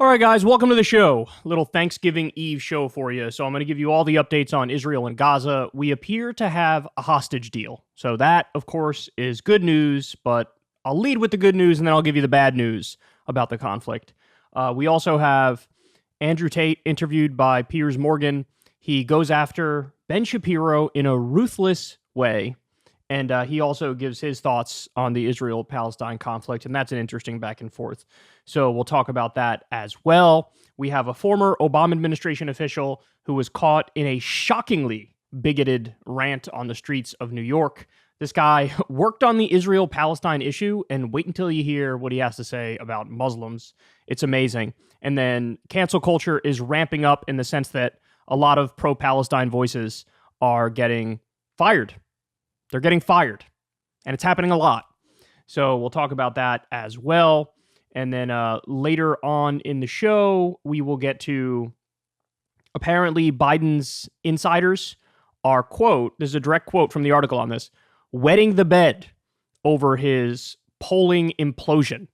All right, guys, welcome to the show. Little Thanksgiving Eve show for you. So I'm going to give you all the updates on Israel and Gaza. We appear to have a hostage deal. So that, of course, is good news, but I'll lead with the good news and then I'll give you the bad news about the conflict. We also have Andrew Tate interviewed by Piers Morgan. He goes after Ben Shapiro in a ruthless way. And he also gives his thoughts on the Israel-Palestine conflict, and that's an interesting back and forth. So we'll talk about that as well. We have a former Obama administration official who was caught in a shockingly bigoted rant on the streets of New York. This guy worked on the Israel-Palestine issue, and wait until you hear what he has to say about Muslims. It's amazing. And then cancel culture is ramping up in the sense that a lot of pro-Palestine voices are getting fired. They're getting fired, and it's happening a lot. So we'll talk about that as well. And then later on in the show, we will get to apparently Biden's insiders are, quote, this is a direct quote from the article on this, wetting the bed over his polling implosion.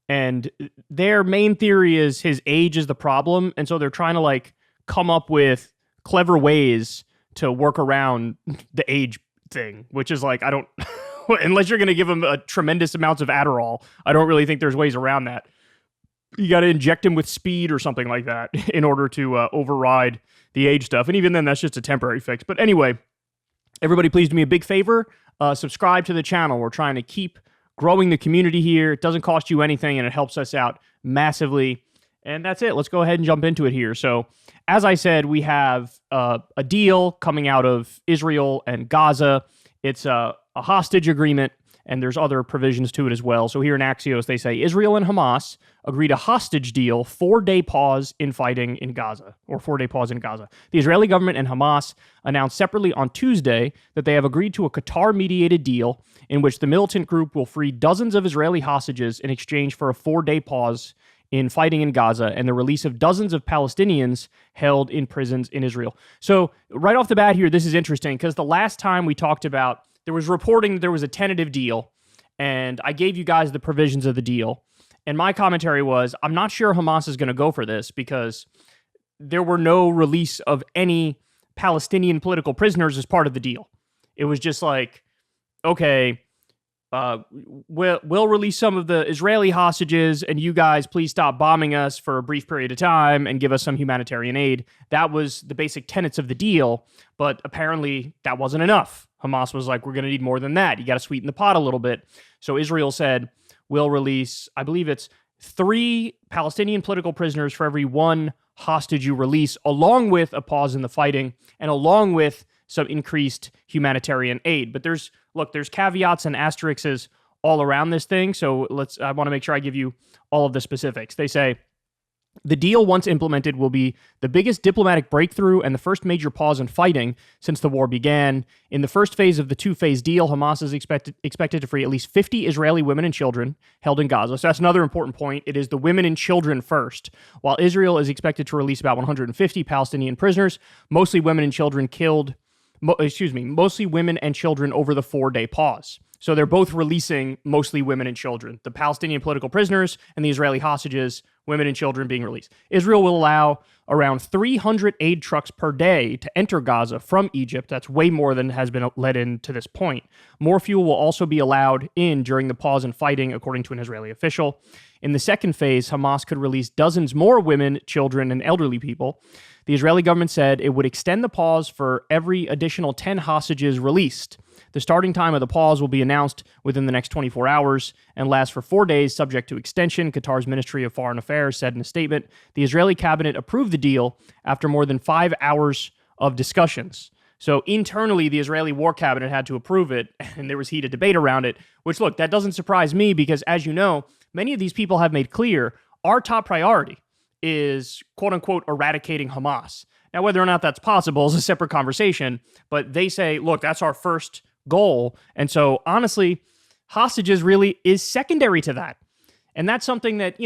And their main theory is his age is the problem. And so they're trying to come up with clever ways to work around the age thing, which is I don't, unless you're going to give him a tremendous amounts of Adderall, I don't really think there's ways around that. You got to inject him with speed or something like that in order to override the age stuff. And even then, that's just a temporary fix. But anyway, everybody please do me a big favor. Subscribe to the channel. We're trying to keep growing the community here. It doesn't cost you anything, and it helps us out massively. And that's it. Let's go ahead and jump into it here. So, as I said, we have a deal coming out of Israel and Gaza. It's a hostage agreement, and there's other provisions to it as well. So here in Axios, they say Israel and Hamas agreed a hostage deal, 4-day pause in fighting in Gaza, or 4-day pause in Gaza. The Israeli government and Hamas announced separately on Tuesday that they have agreed to a Qatar-mediated deal in which the militant group will free dozens of Israeli hostages in exchange for a 4-day pause in fighting in Gaza and the release of dozens of Palestinians held in prisons in Israel. So right off the bat here, this is interesting because the last time we talked about, there was reporting that there was a tentative deal, and I gave you guys the provisions of the deal. And my commentary was, I'm not sure Hamas is going to go for this because there were no release of any Palestinian political prisoners as part of the deal. It was just okay, we'll release some of the Israeli hostages, and you guys please stop bombing us for a brief period of time and give us some humanitarian aid. That was the basic tenets of the deal, but apparently that wasn't enough. Hamas was like, we're going to need more than that. You got to sweeten the pot a little bit. So Israel said, we'll release, I believe it's 3 Palestinian political prisoners for every 1 hostage you release, along with a pause in the fighting and along with some increased humanitarian aid. But there's caveats and asterisks all around this thing. So I want to make sure I give you all of the specifics. They say, the deal, once implemented, will be the biggest diplomatic breakthrough and the first major pause in fighting since the war began. In the first phase of the 2-phase deal, Hamas is expected to free at least 50 Israeli women and children held in Gaza. So that's another important point. It is the women and children first. While Israel is expected to release about 150 Palestinian prisoners, mostly women and children mostly women and children over the 4-day pause. So they're both releasing mostly women and children. The Palestinian political prisoners and the Israeli hostages, women and children being released. Israel will allow around 300 aid trucks per day to enter Gaza from Egypt. That's way more than has been let in to this point. More fuel will also be allowed in during the pause in fighting, according to an Israeli official. In the second phase, Hamas could release dozens more women, children, and elderly people. The Israeli government said it would extend the pause for every additional 10 hostages released. The starting time of the pause will be announced within the next 24 hours and last for 4 days, subject to extension, Qatar's Ministry of Foreign Affairs said in a statement. The Israeli cabinet approved the deal after more than 5 hours of discussions. So internally, the Israeli war cabinet had to approve it, and there was heated debate around it, which, look, that doesn't surprise me because, as you know, many of these people have made clear our top priority is, quote-unquote, eradicating Hamas. Now, whether or not that's possible is a separate conversation, but they say, look, that's our first goal. And so, honestly, hostages really is secondary to that. And that's something that,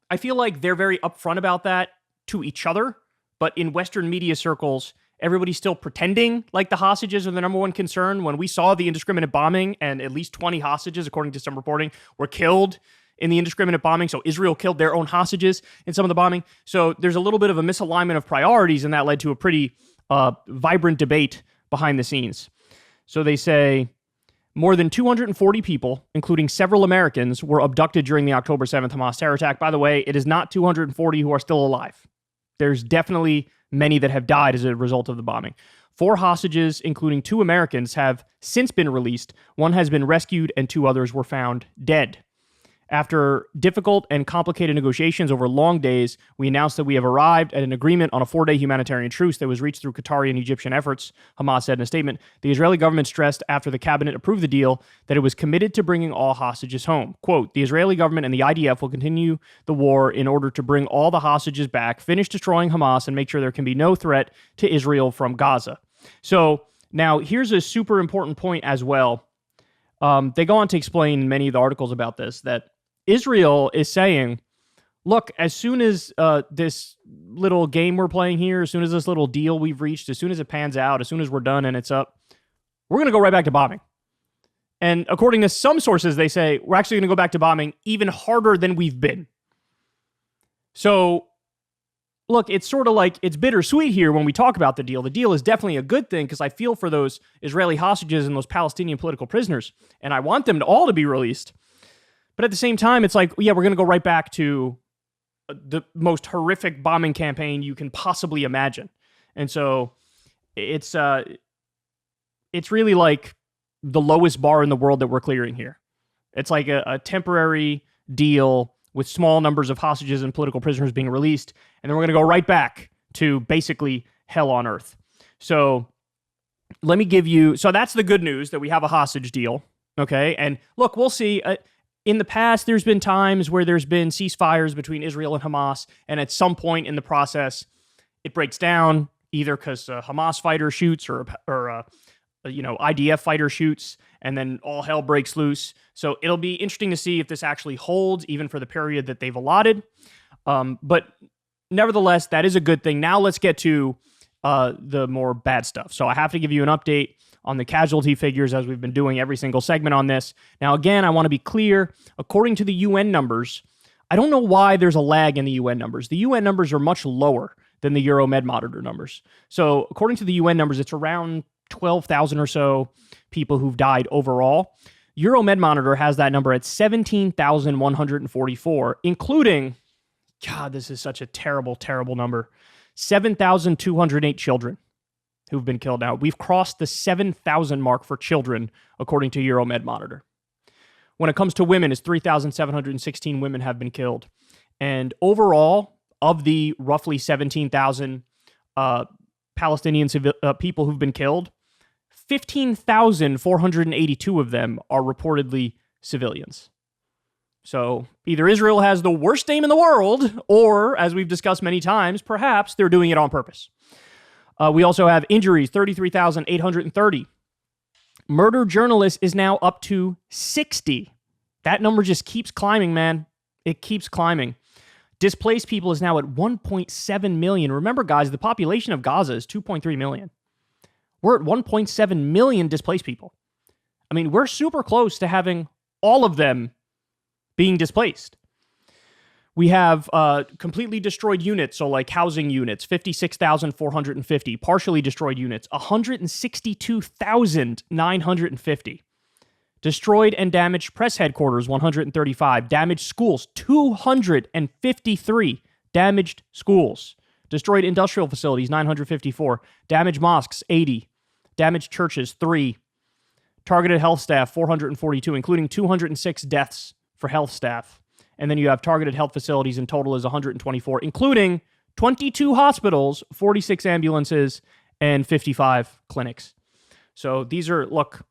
I feel like they're very upfront about that to each other, but in Western media circles, everybody's still pretending like the hostages are the number one concern. When we saw the indiscriminate bombing and at least 20 hostages, according to some reporting, were killed in the indiscriminate bombing. So Israel killed their own hostages in some of the bombing. So there's a little bit of a misalignment of priorities, and that led to a pretty vibrant debate behind the scenes. So they say more than 240 people, including several Americans, were abducted during the October 7th Hamas terror attack. By the way, it is not 240 who are still alive. There's definitely many that have died as a result of the bombing. 4 hostages, including 2 Americans, have since been released. 1 has been rescued, and 2 others were found dead. After difficult and complicated negotiations over long days, we announced that we have arrived at an agreement on a 4-day humanitarian truce that was reached through Qatari and Egyptian efforts, Hamas said in a statement. The Israeli government stressed after the cabinet approved the deal that it was committed to bringing all hostages home. Quote, the Israeli government and the IDF will continue the war in order to bring all the hostages back, finish destroying Hamas, and make sure there can be no threat to Israel from Gaza. So now here's a super important point as well. They go on to explain in many of the articles about this that Israel is saying, look, as soon as this little game we're playing here, as soon as this little deal we've reached, as soon as it pans out, as soon as we're done and it's up, we're going to go right back to bombing. And according to some sources, they say we're actually going to go back to bombing even harder than we've been. So, look, it's sort of like it's bittersweet here when we talk about the deal. The deal is definitely a good thing because I feel for those Israeli hostages and those Palestinian political prisoners, and I want them all to be released. But at the same time, it's like, yeah, we're going to go right back to the most horrific bombing campaign you can possibly imagine. And so it's really like the lowest bar in the world that we're clearing here. It's like a temporary deal with small numbers of hostages and political prisoners being released, and then we're going to go right back to basically hell on earth. So let me give you... So that's the good news, that we have a hostage deal, okay? And look, we'll see... in the past, there's been times where there's been ceasefires between Israel and Hamas, and at some point in the process, it breaks down, either because a Hamas fighter shoots or IDF fighter shoots, and then all hell breaks loose. So it'll be interesting to see if this actually holds, even for the period that they've allotted. But nevertheless, that is a good thing. Now let's get to the more bad stuff. So I have to give you an update on the casualty figures, as we've been doing every single segment on this. Now, again, I want to be clear. According to the UN numbers, I don't know why there's a lag in the UN numbers. The UN numbers are much lower than the Euromed Monitor numbers. So according to the UN numbers, it's around 12,000 or so people who've died overall. Euromed Monitor has that number at 17,144, including, God, this is such a terrible, terrible number, 7,208 children who've been killed now. We've crossed the 7,000 mark for children, according to Euromed Monitor. When it comes to women, it's 3,716 women have been killed. And overall, of the roughly 17,000 Palestinian people who've been killed, 15,482 of them are reportedly civilians. So either Israel has the worst aim in the world, or, as we've discussed many times, perhaps they're doing it on purpose. We also have injuries, 33,830. Murder journalists is now up to 60. That number just keeps climbing, man. It keeps climbing. Displaced people is now at 1.7 million. Remember, guys, the population of Gaza is 2.3 million. We're at 1.7 million displaced people. I mean, we're super close to having all of them being displaced. We have completely destroyed units, so like housing units, 56,450. Partially destroyed units, 162,950. Destroyed and damaged press headquarters, 135. Damaged schools, 253 damaged schools. Destroyed industrial facilities, 954. Damaged mosques, 80. Damaged churches, 3. Targeted health staff, 442, including 206 deaths for health staff. And then you have targeted health facilities in total is 124, including 22 hospitals, 46 ambulances, and 55 clinics. So these are, look,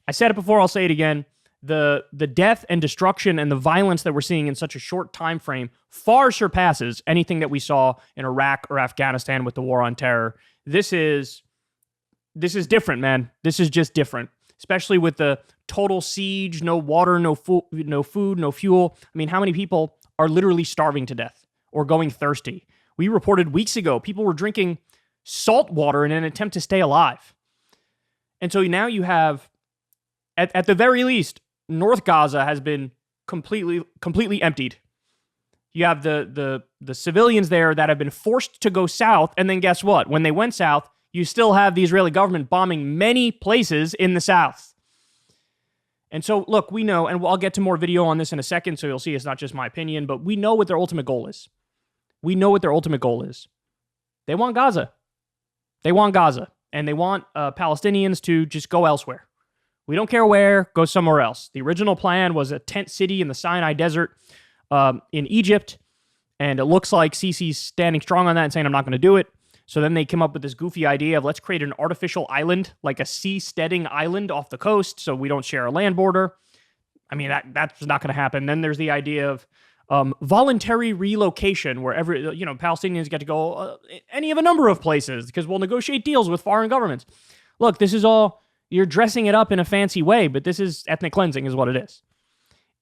I said it before, I'll say it again. The death and destruction and the violence that we're seeing in such a short time frame far surpasses anything that we saw in Iraq or Afghanistan with the war on terror. This is different, man. This is just different, especially with the total siege, no water, no food, no fuel. I mean, how many people are literally starving to death or going thirsty? We reported weeks ago, people were drinking salt water in an attempt to stay alive. And so now you have, at the very least, North Gaza has been completely emptied. You have the civilians there that have been forced to go south, and then guess what? When they went south, you still have the Israeli government bombing many places in the south. And so, look, we know, and I'll get to more video on this in a second, so you'll see it's not just my opinion, but we know what their ultimate goal is. We know what their ultimate goal is. They want Gaza. They want Gaza, and they want Palestinians to just go elsewhere. We don't care where, go somewhere else. The original plan was a tent city in the Sinai Desert in Egypt, and it looks like Sisi's standing strong on that and saying, I'm not going to do it. So then they came up with this goofy idea of let's create an artificial island, like a seasteading island off the coast, so we don't share a land border. I mean, that's not going to happen. Then there's the idea of voluntary relocation, where Palestinians get to go any of a number of places because we'll negotiate deals with foreign governments. Look, this is all, you're dressing it up in a fancy way, but this is ethnic cleansing is what it is.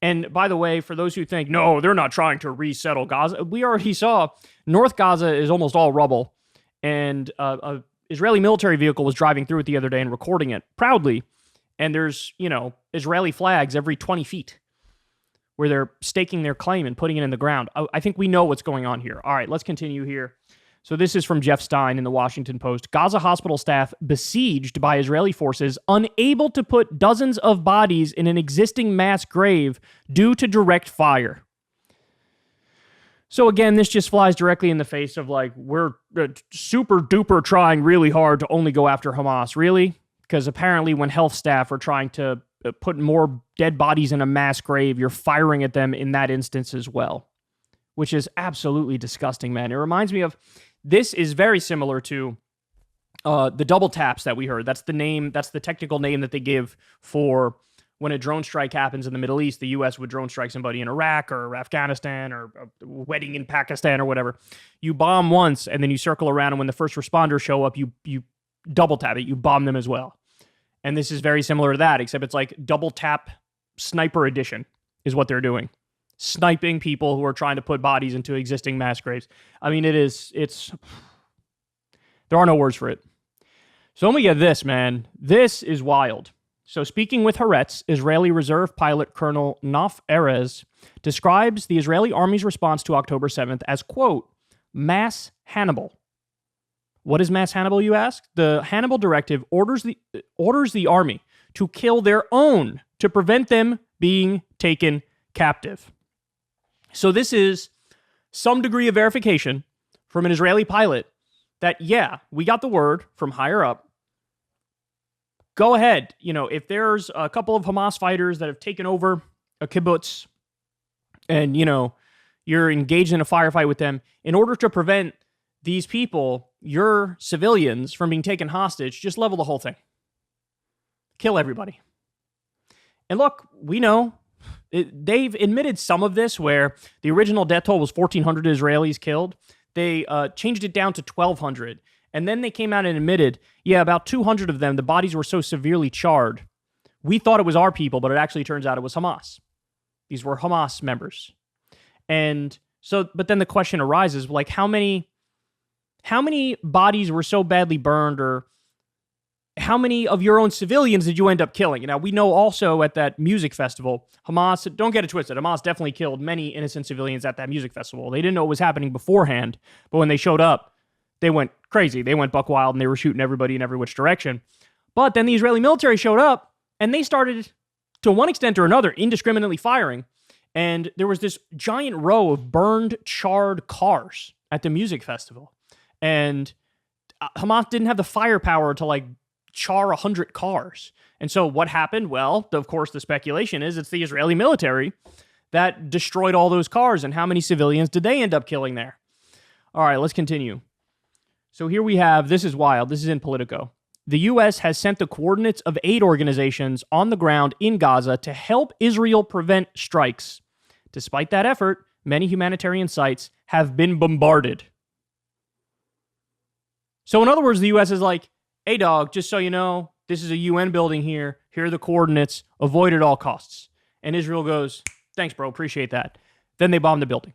And by the way, for those who think, no, they're not trying to resettle Gaza, we already saw North Gaza is almost all rubble. And a Israeli military vehicle was driving through it the other day and recording it proudly. And there's, Israeli flags every 20 feet where they're staking their claim and putting it in the ground. I think we know what's going on here. All right, let's continue here. So this is from Jeff Stein in the Washington Post. Gaza hospital staff besieged by Israeli forces, unable to put dozens of bodies in an existing mass grave due to direct fire. So again, this just flies directly in the face of we're super duper trying really hard to only go after Hamas. Really? Because apparently when health staff are trying to put more dead bodies in a mass grave, you're firing at them in that instance as well, which is absolutely disgusting, man. It reminds me of, this is very similar to the double taps that we heard. That's the technical name that they give for when a drone strike happens in the Middle East. The U.S. would drone strike somebody in Iraq or Afghanistan or a wedding in Pakistan or whatever. You bomb once, and then you circle around, and when the first responders show up, you double tap it. You bomb them as well. And this is very similar to that, except it's like double tap sniper edition is what they're doing. Sniping people who are trying to put bodies into existing mass graves. I mean, there are no words for it. So let me get this, man. This is wild. So speaking with Haaretz, Israeli Reserve pilot Colonel Nof Erez describes the Israeli army's response to October 7th as, quote, mass Hannibal. What is mass Hannibal, you ask? The Hannibal Directive orders the army to kill their own to prevent them being taken captive. So this is some degree of verification from an Israeli pilot that, yeah, we got the word from higher up. Go ahead. If there's a couple of Hamas fighters that have taken over a kibbutz and, you're engaged in a firefight with them, in order to prevent these people, your civilians, from being taken hostage, just level the whole thing. Kill everybody. And look, we know they've admitted some of this, where the original death toll was 1,400 Israelis killed. They changed it down to 1,200. And then they came out and admitted, yeah, about 200 of them, the bodies were so severely charred. We thought it was our people, but it actually turns out it was Hamas. These were Hamas members. And so, but then the question arises, how many bodies were so badly burned, or how many of your own civilians did you end up killing? Now, we know also at that music festival, Hamas, don't get it twisted, Hamas definitely killed many innocent civilians at that music festival. They didn't know what was happening beforehand, but when they showed up, they went crazy. They went buck wild, and they were shooting everybody in every which direction. But then the Israeli military showed up, and they started, to one extent or another, indiscriminately firing. And there was this giant row of burned, charred cars at the music festival. And Hamas didn't have the firepower to, char 100 cars. And so what happened? Well, of course, the speculation is it's the Israeli military that destroyed all those cars. And how many civilians did they end up killing there? All right, let's continue. So here we have, this is wild, this is in Politico. The U.S. has sent the coordinates of aid organizations on the ground in Gaza to help Israel prevent strikes. Despite that effort, many humanitarian sites have been bombarded. So in other words, the U.S. is like, hey dog, just so you know, this is a UN building here. Here are the coordinates. Avoid at all costs. And Israel goes, thanks, bro, appreciate that. Then they bomb the building.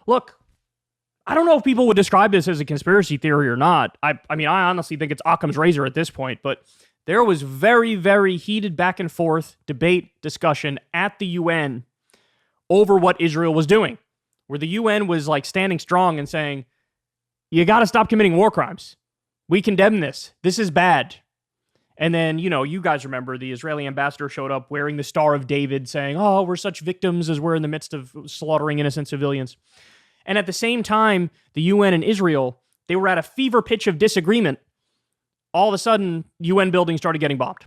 Look, I don't know if people would describe this as a conspiracy theory or not. I mean, I honestly think it's Occam's razor at this point, but There was very, very heated back and forth debate, discussion at the UN over what Israel was doing, where the UN was like standing strong and saying, you got to stop committing war crimes. We condemn this. This is bad. And then, you guys remember the Israeli ambassador showed up wearing the Star of David saying, oh, we're such victims as we're in the midst of slaughtering innocent civilians. And at the same time, the UN and Israel, they were at a fever pitch of disagreement. All of a sudden, UN buildings started getting bombed.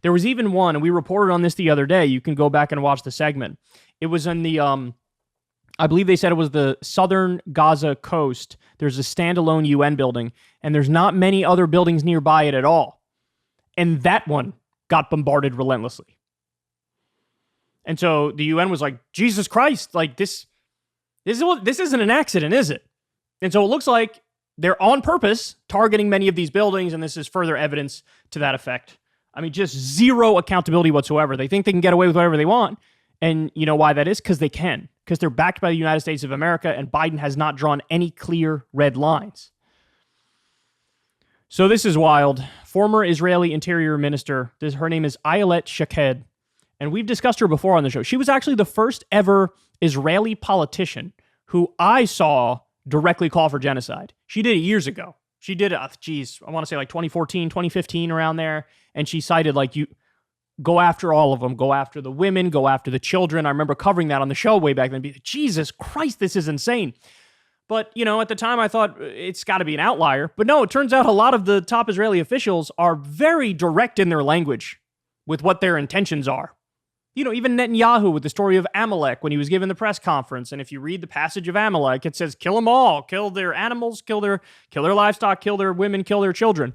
There was even one, and we reported on this the other day. You can go back and watch the segment. It was in the, I believe they said it was the southern Gaza coast. There's a standalone UN building, and there's not many other buildings nearby it at all. And that one got bombarded relentlessly. And so the UN was like, Jesus Christ, like this isn't an accident, is it? And so it looks like they're on purpose targeting many of these buildings, and this is further evidence to that effect. I mean, just zero accountability whatsoever. They think they can get away with whatever they want. And you know why that is? Because they can. Because they're backed by the United States of America, and Biden has not drawn any clear red lines. So this is wild. Former Israeli Interior Minister, her name is Ayelet Shaked, and we've discussed her before on the show. She was actually the first ever Israeli politician who I saw directly call for genocide. She did it years ago. She did it, I want to say like 2014, 2015, around there, and she cited like, you go after all of them, go after the women, go after the children. I remember covering that on the show way back then. Jesus Christ, this is insane. But, at the time I thought it's got to be an outlier. But no, it turns out a lot of the top Israeli officials are very direct in their language with what their intentions are. Even Netanyahu with the story of Amalek when he was given the press conference. And if you read the passage of Amalek, it says, kill them all, kill their animals, kill their livestock, kill their women, kill their children.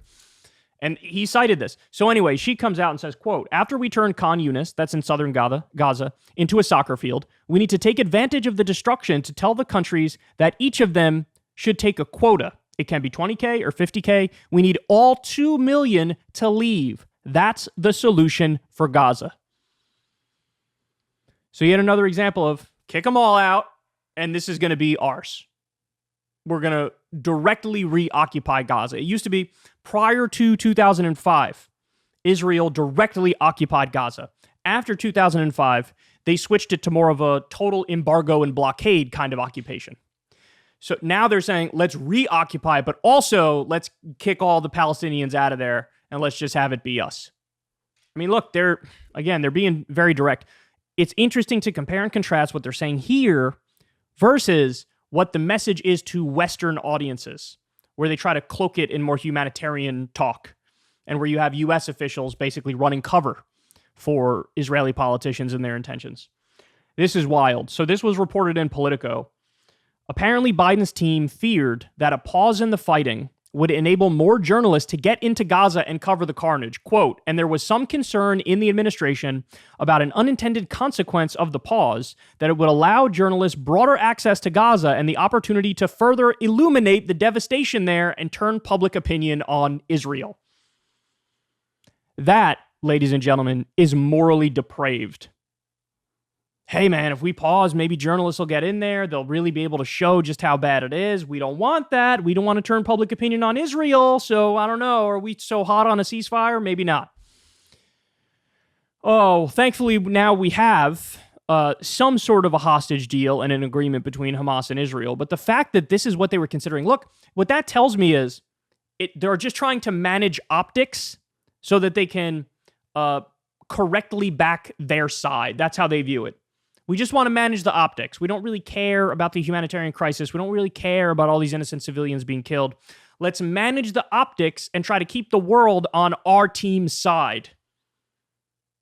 And he cited this. So anyway, she comes out and says, quote, after we turn Khan Yunis, that's in southern Gaza, into a soccer field, we need to take advantage of the destruction to tell the countries that each of them should take a quota. It can be 20K or 50K. We need all 2 million to leave. That's the solution for Gaza. So yet another example of kick them all out, and this is going to be ours. We're going to directly reoccupy Gaza. It used to be prior to 2005, Israel directly occupied Gaza. After 2005, they switched it to more of a total embargo and blockade kind of occupation. So now they're saying, let's reoccupy, but also let's kick all the Palestinians out of there and let's just have it be us. I mean, look, they're being very direct. It's interesting to compare and contrast what they're saying here versus what the message is to Western audiences, where they try to cloak it in more humanitarian talk, and where you have U.S. officials basically running cover for Israeli politicians and their intentions. This is wild. So this was reported in Politico. Apparently, Biden's team feared that a pause in the fighting would enable more journalists to get into Gaza and cover the carnage. Quote, and there was some concern in the administration about an unintended consequence of the pause, that it would allow journalists broader access to Gaza and the opportunity to further illuminate the devastation there and turn public opinion on Israel. That, ladies and gentlemen, is morally depraved. Hey man, if we pause, maybe journalists will get in there. They'll really be able to show just how bad it is. We don't want that. We don't want to turn public opinion on Israel. So I don't know. Are we so hot on a ceasefire? Maybe not. Oh, thankfully now we have some sort of a hostage deal and an agreement between Hamas and Israel. But the fact that this is what they were considering, look, what that tells me is they're just trying to manage optics so that they can correctly back their side. That's how they view it. We just want to manage the optics. We don't really care about the humanitarian crisis. We don't really care about all these innocent civilians being killed. Let's manage the optics and try to keep the world on our team's side.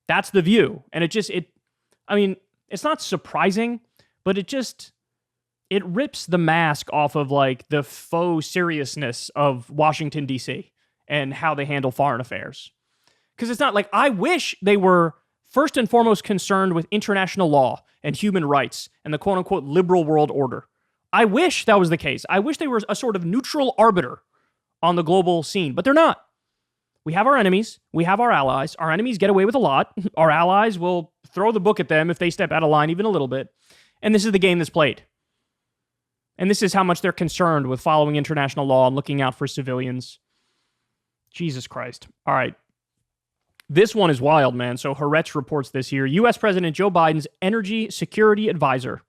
That's the view. And it's not surprising, but it rips the mask off of like the faux seriousness of Washington, D.C. and how they handle foreign affairs. Because it's not like, I wish they were first and foremost concerned with international law and human rights and the quote-unquote liberal world order. I wish that was the case. I wish they were a sort of neutral arbiter on the global scene, but they're not. We have our enemies. We have our allies. Our enemies get away with a lot. Our allies will throw the book at them if they step out of line even a little bit. And this is the game that's played. And this is how much they're concerned with following international law and looking out for civilians. Jesus Christ. All right. This one is wild, man. So Haaretz reports this here. U.S. President Joe Biden's energy security advisor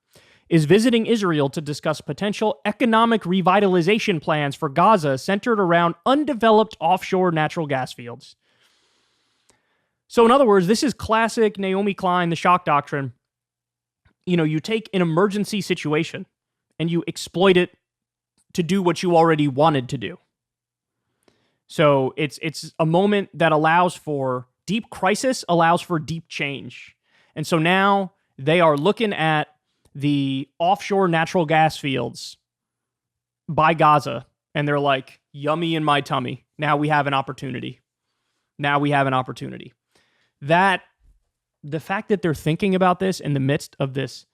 is visiting Israel to discuss potential economic revitalization plans for Gaza centered around undeveloped offshore natural gas fields. So in other words, this is classic Naomi Klein, the shock doctrine. You know, you take an emergency situation and you exploit it to do what you already wanted to do. So it's a moment that allows for deep crisis, allows for deep change. And so now they are looking at the offshore natural gas fields by Gaza, and they're like, yummy in my tummy. Now we have an opportunity. That the fact that they're thinking about this in the midst of this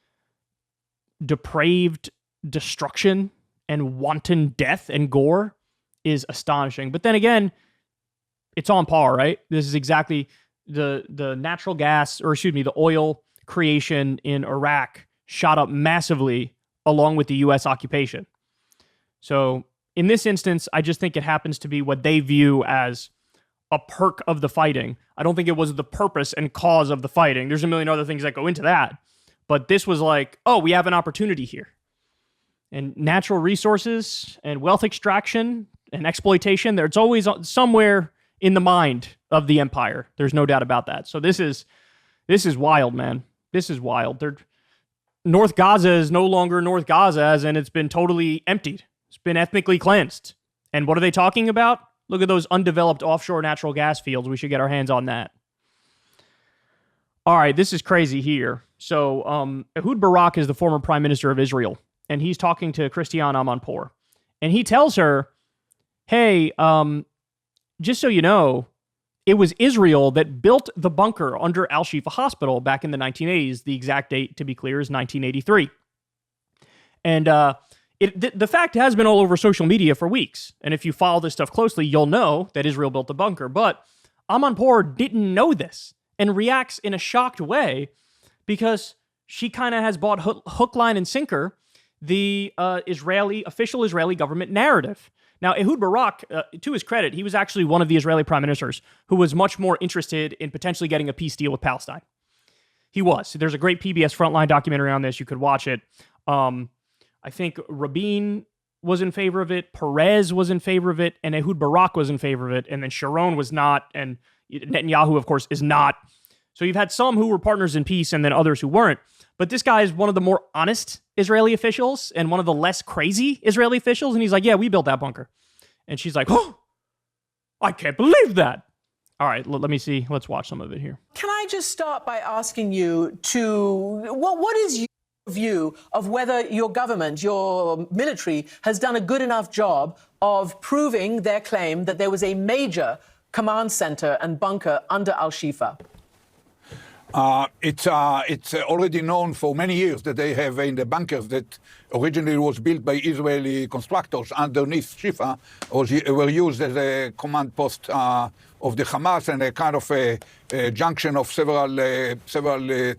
depraved destruction and wanton death and gore is astonishing. But then again, it's on par, right? This is exactly the natural gas, or excuse me, the oil creation in Iraq shot up massively along with the U.S. occupation. So in this instance, I just think it happens to be what they view as a perk of the fighting. I don't think it was the purpose and cause of the fighting. There's a million other things that go into that. But this was like, oh, we have an opportunity here. And natural resources and wealth extraction and exploitation, it's always somewhere in the mind of the empire. There's no doubt about that. So this is wild, man. This is wild. North Gaza is no longer North Gaza, as in it's been totally emptied. It's been ethnically cleansed. And what are they talking about? Look at those undeveloped offshore natural gas fields. We should get our hands on that. All right, this is crazy here. So Ehud Barak is the former prime minister of Israel, and he's talking to Christiane Amanpour. And he tells her, hey, just so you know, it was Israel that built the bunker under Al-Shifa Hospital back in the 1980s. The exact date, to be clear, is 1983. And the fact has been all over social media for weeks. And if you follow this stuff closely, you'll know that Israel built the bunker. But Amanpour didn't know this and reacts in a shocked way because she kind of has bought hook, line, and sinker the official Israeli government narrative. Now, Ehud Barak, to his credit, he was actually one of the Israeli prime ministers who was much more interested in potentially getting a peace deal with Palestine. He was. There's a great PBS Frontline documentary on this. You could watch it. I think Rabin was in favor of it, Perez was in favor of it, and Ehud Barak was in favor of it, and then Sharon was not, and Netanyahu, of course, is not. So you've had some who were partners in peace and then others who weren't. But this guy is one of the more honest Israeli officials and one of the less crazy Israeli officials. And he's like, yeah, we built that bunker. And she's like, oh, I can't believe that. All right, let me see. Let's watch some of it here. Can I just start by asking you what is your view of whether your government, your military, has done a good enough job of proving their claim that there was a major command center and bunker under Al-Shifa? It's already known for many years that they have in the bunkers that originally was built by Israeli constructors underneath Shifa were used as a command post of the Hamas and a kind of a junction of several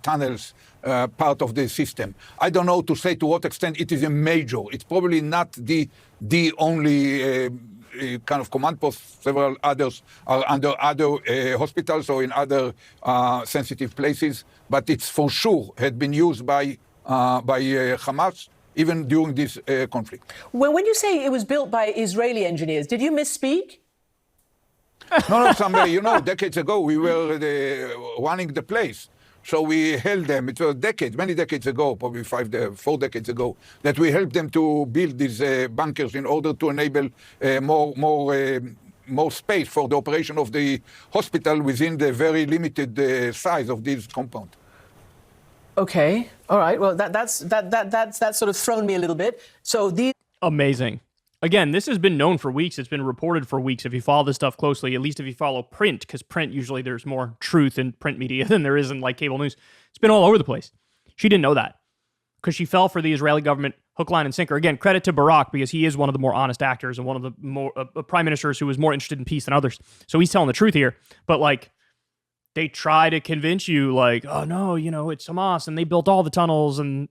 tunnels, part of the system. I don't know to say to what extent it is a major. It's probably not the only kind of command post. Several others are under other hospitals or in other sensitive places, but it's for sure had been used by Hamas even during this conflict. Well, when you say it was built by Israeli engineers, did you misspeak? No, decades ago we were running the place. So we helped them. It was many decades ago, probably 4 decades ago, that we helped them to build these bunkers in order to enable more space for the operation of the hospital within the very limited size of this compound. Okay, all right. Well, that's sort of thrown me a little bit. So these amazing. Again, this has been known for weeks. It's been reported for weeks. If you follow this stuff closely, at least if you follow print, because print, usually there's more truth in print media than there is in like cable news. It's been all over the place. She didn't know that because she fell for the Israeli government hook, line, and sinker. Again, credit to Barak because he is one of the more honest actors and one of the more prime ministers who was more interested in peace than others. So he's telling the truth here. But like, they try to convince you like, oh no, it's Hamas and they built all the tunnels and,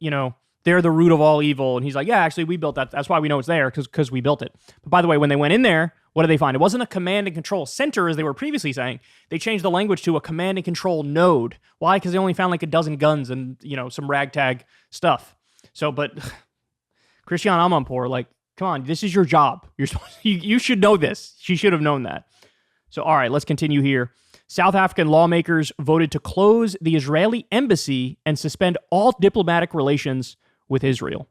they're the root of all evil. And he's like, yeah, actually, we built that. That's why we know it's there, because we built it. But by the way, when they went in there, What did they find? It wasn't a command and control center as they were previously saying. They changed the language to a command and control node. Why? Because they only found like a dozen guns and, some ragtag stuff. So, but Christiane Amanpour, like, come on, this is your job. You should know this. She should have known that. So, all right, let's continue here. South African lawmakers voted to close the Israeli embassy and suspend all diplomatic relations with Israel.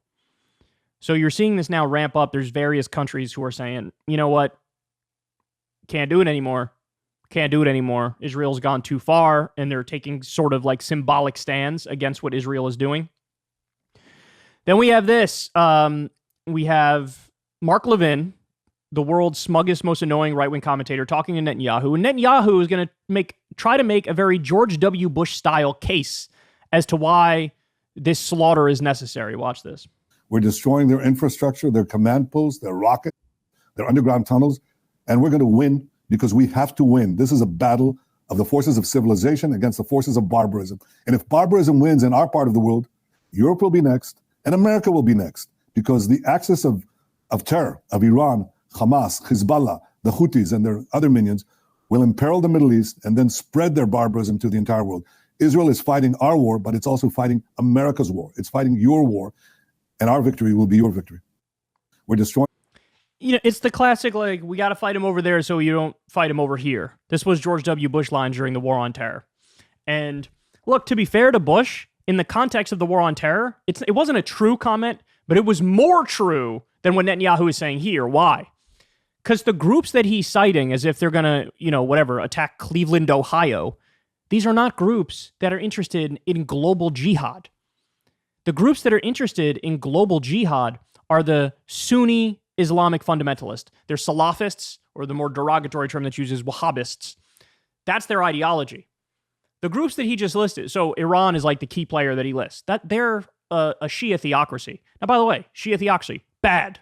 So you're seeing this now ramp up. There's various countries who are saying, you know what? Can't do it anymore. Can't do it anymore. Israel's gone too far, and they're taking sort of like symbolic stands against what Israel is doing. Then we have this. We have Mark Levin, the world's smuggest, most annoying right-wing commentator, talking to Netanyahu. And Netanyahu is going to try to make a very George W. Bush-style case as to why this slaughter is necessary. Watch this. We're destroying their infrastructure, their command posts, their rockets, their underground tunnels, and we're going to win because we have to win. This is a battle of the forces of civilization against the forces of barbarism. And if barbarism wins in our part of the world, Europe will be next, and America will be next, because the axis of terror of Iran, Hamas, Hezbollah, the Houthis, and their other minions will imperil the Middle East and then spread their barbarism to the entire world. Israel is fighting our war, but it's also fighting America's war. It's fighting your war, and our victory will be your victory. We're destroying. It's the classic, like, we got to fight him over there so you don't fight him over here. This was George W. Bush lines during the War on Terror. And look, to be fair to Bush, in the context of the War on Terror, it wasn't a true comment, but it was more true than what Netanyahu is saying here. Why? Because the groups that he's citing as if they're going to, attack Cleveland, Ohio, these are not groups that are interested in global jihad. The groups that are interested in global jihad are the Sunni Islamic fundamentalists. They're Salafists, or the more derogatory term that's used is Wahhabists. That's their ideology. The groups that he just listed, so Iran is like the key player that he lists, that they're a Shia theocracy. Now, by the way, Shia theocracy, bad.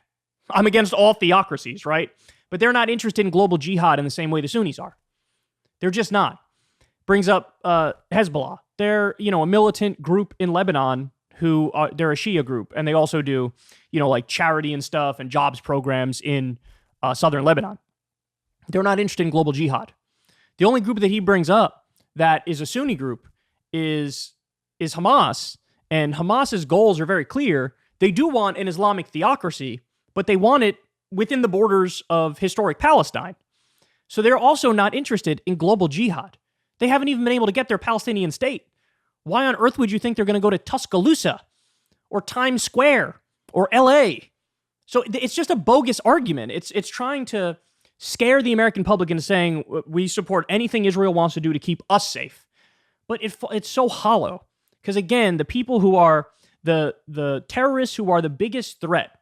I'm against all theocracies, right? But they're not interested in global jihad in the same way the Sunnis are. They're just not. Brings up Hezbollah. They're, a militant group in Lebanon who they're a Shia group, and they also do, like charity and stuff and jobs programs in southern Lebanon. They're not interested in global jihad. The only group that he brings up that is a Sunni group is Hamas, and Hamas's goals are very clear. They do want an Islamic theocracy, but they want it within the borders of historic Palestine. So they're also not interested in global jihad. They haven't even been able to get their Palestinian state. Why on earth would you think they're going to go to Tuscaloosa or Times Square or LA? So it's just a bogus argument. It's trying to scare the American public into saying we support anything Israel wants to do to keep us safe. But it's so hollow. Because again, the people who are the terrorists who are the biggest threat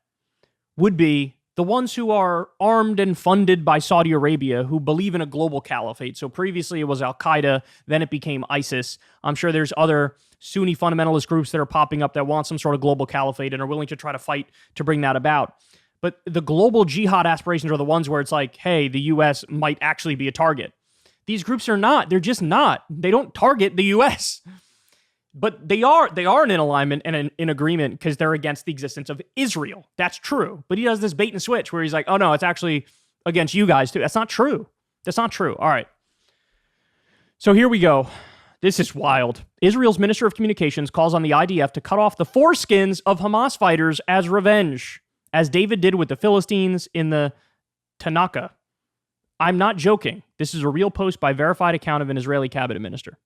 would be the ones who are armed and funded by Saudi Arabia, who believe in a global caliphate. So previously it was Al-Qaeda, then it became ISIS. I'm sure there's other Sunni fundamentalist groups that are popping up that want some sort of global caliphate and are willing to try to fight to bring that about. But the global jihad aspirations are the ones where it's like, hey, the U.S. might actually be a target. These groups are not. They're just not. They don't target the U.S., but they are in alignment and in agreement because they're against the existence of Israel. That's true. But he does this bait and switch where he's like, oh no, it's actually against you guys too. That's not true. That's not true. All right. So here we go. This is wild. Israel's Minister of Communications calls on the IDF to cut off the foreskins of Hamas fighters as revenge, as David did with the Philistines in the Tanakh. I'm not joking. This is a real post by verified account of an Israeli cabinet minister.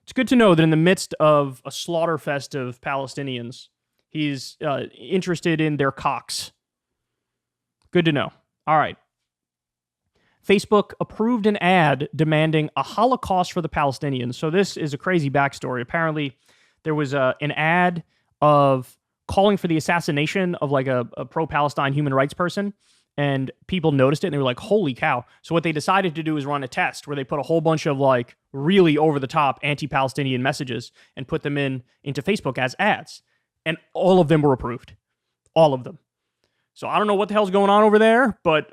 It's good to know that in the midst of a slaughter fest of Palestinians, he's interested in their cocks. Good to know. All right. Facebook approved an ad demanding a holocaust for the Palestinians. So this is a crazy backstory. Apparently, there was an ad of calling for the assassination of like a pro-Palestine human rights person. And people noticed it and they were like, holy cow. So what they decided to do is run a test where they put a whole bunch of like really over the top anti-Palestinian messages and put them into Facebook as ads. And all of them were approved. All of them. So I don't know what the hell's going on over there, but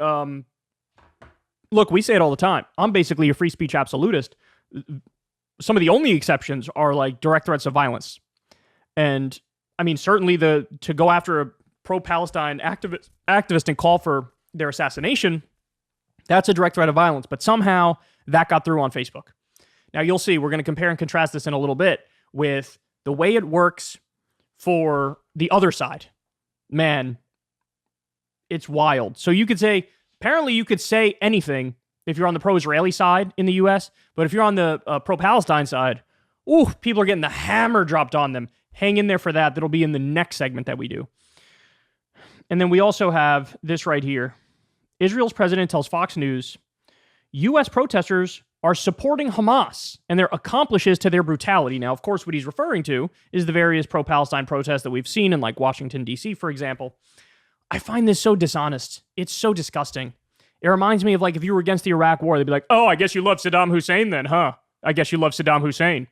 look, we say it all the time. I'm basically a free speech absolutist. Some of the only exceptions are like direct threats of violence. And I mean, certainly to go after a pro-Palestine activist and call for their assassination, That's a direct threat of violence, but somehow that got through on Facebook. Now you'll see, we're going to compare and contrast this in a little bit with the way it works for the other side. Man, it's wild. So you could say, apparently you could say anything if you're on the pro-Israeli side in the U.S., but if you're on the pro-Palestine side, people are getting the hammer dropped on them. Hang in there for that. That'll be in the next segment that we do. And then we also have this right here. Israel's president tells Fox News, U.S. protesters are supporting Hamas and their accomplices to their brutality. Now, of course, what he's referring to is the various pro-Palestine protests that we've seen in like Washington, D.C., for example. I find this so dishonest. It's so disgusting. It reminds me of like if you were against the Iraq war, they'd be like, oh, I guess you love Saddam Hussein then, huh? I guess you love Saddam Hussein.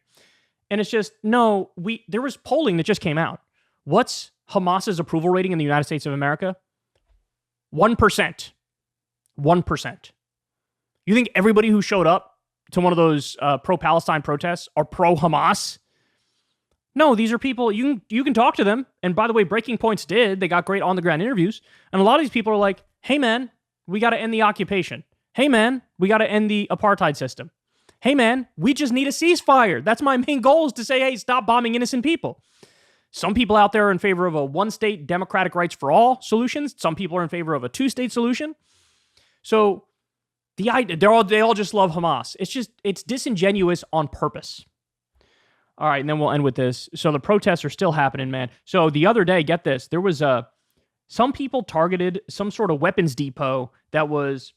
And it's just, no, there was polling that just came out. What's Hamas's approval rating in the United States of America? 1%. 1%. You think everybody who showed up to one of those pro-Palestine protests are pro-Hamas? No, these are people, you can talk to them. And by the way, Breaking Points did. They got great on-the-ground interviews. And a lot of these people are like, hey, man, we got to end the occupation. Hey, man, we got to end the apartheid system. Hey, man, we just need a ceasefire. That's my main goal, is to say, hey, stop bombing innocent people. Some people out there are in favor of a one-state democratic rights for all solutions. Some people are in favor of a two-state solution. So the idea, they all just love Hamas. It's disingenuous on purpose. All right, and then we'll end with this. So the protests are still happening, man. So the other day, get this, there was some people targeted some sort of weapons depot that was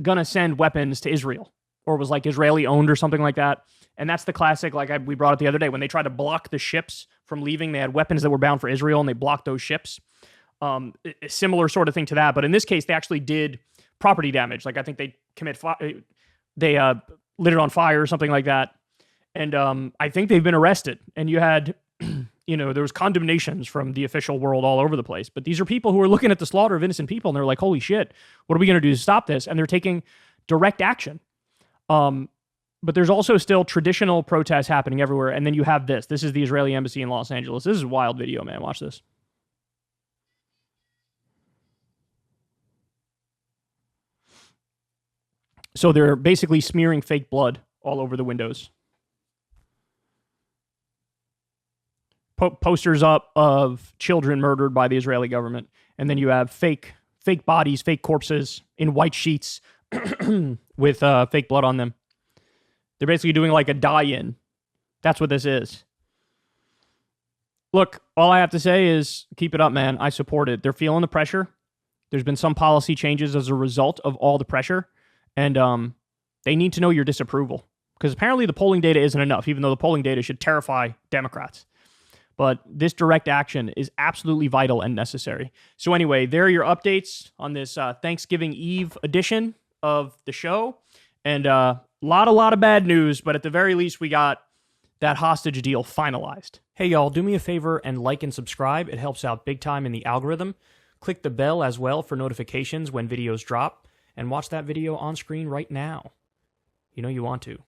going to send weapons to Israel, or was like Israeli owned or something like that. And that's the classic, like we brought it the other day, when they tried to block the ships from leaving, they had weapons that were bound for Israel and they blocked those ships. A similar sort of thing to that. But in this case, they actually did property damage. Like I think they lit it on fire or something like that. And I think they've been arrested. And you had, there was condemnations from the official world all over the place. But these are people who are looking at the slaughter of innocent people and they're like, holy shit, what are we going to do to stop this? And they're taking direct action. But there's also still traditional protests happening everywhere. And then you have this. This is the Israeli embassy in Los Angeles. This is a wild video, man. Watch this. So they're basically smearing fake blood all over the windows. Posters up of children murdered by the Israeli government. And then you have fake bodies, fake corpses in white sheets with fake blood on them. They're basically doing like a die-in. That's what this is. Look, all I have to say is keep it up, man. I support it. They're feeling the pressure. There's been some policy changes as a result of all the pressure. And they need to know your disapproval. Because apparently the polling data isn't enough, even though the polling data should terrify Democrats. But this direct action is absolutely vital and necessary. So anyway, there are your updates on this Thanksgiving Eve edition of the show. And a lot of bad news, but at the very least, we got that hostage deal finalized. Hey, y'all, do me a favor and like and subscribe. It helps out big time in the algorithm. Click the bell as well for notifications when videos drop. And watch that video on screen right now. You know you want to.